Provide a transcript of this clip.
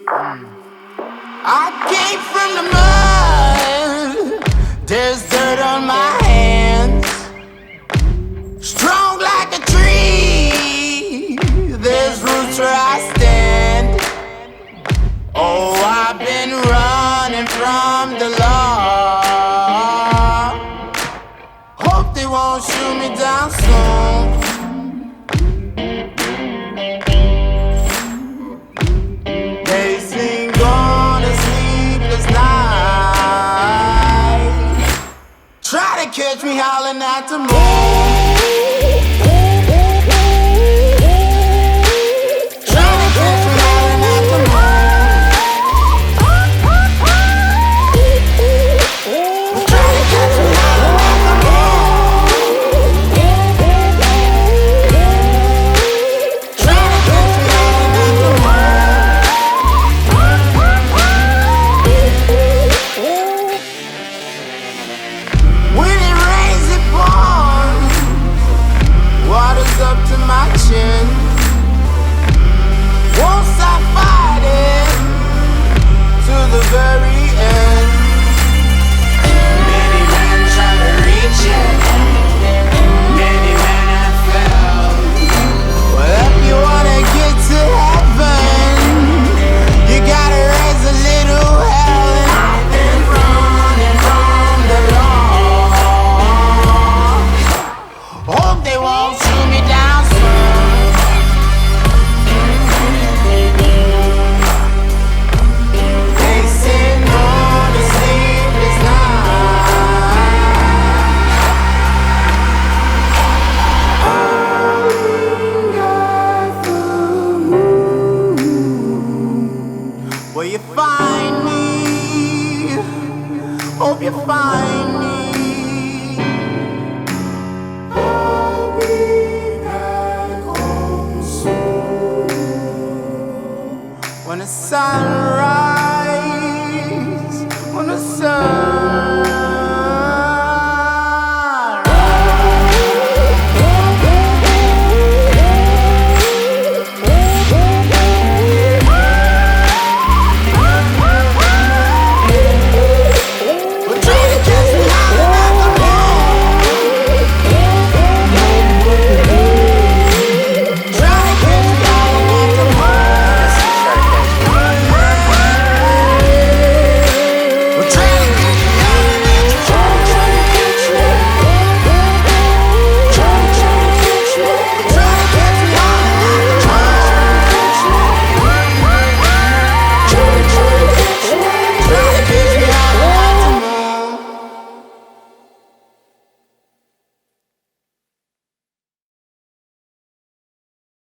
I came from the mud. There's dirt on my hands. Strong like a tree. There's roots where I stand. Oh, I've been running from the law. Hope they won't shoot me down soon. They sing on a sleepless night. Try to catch me howling at the moon. Won't stop fighting to the very end. Many men try to reach it, many men have failed. Well, if you wanna get to heaven, you gotta raise a little hell. And I've been running from the law. Hope they won't shoot me down soon. Will you find me? Hope you find me. I'll be back home soon. When the sun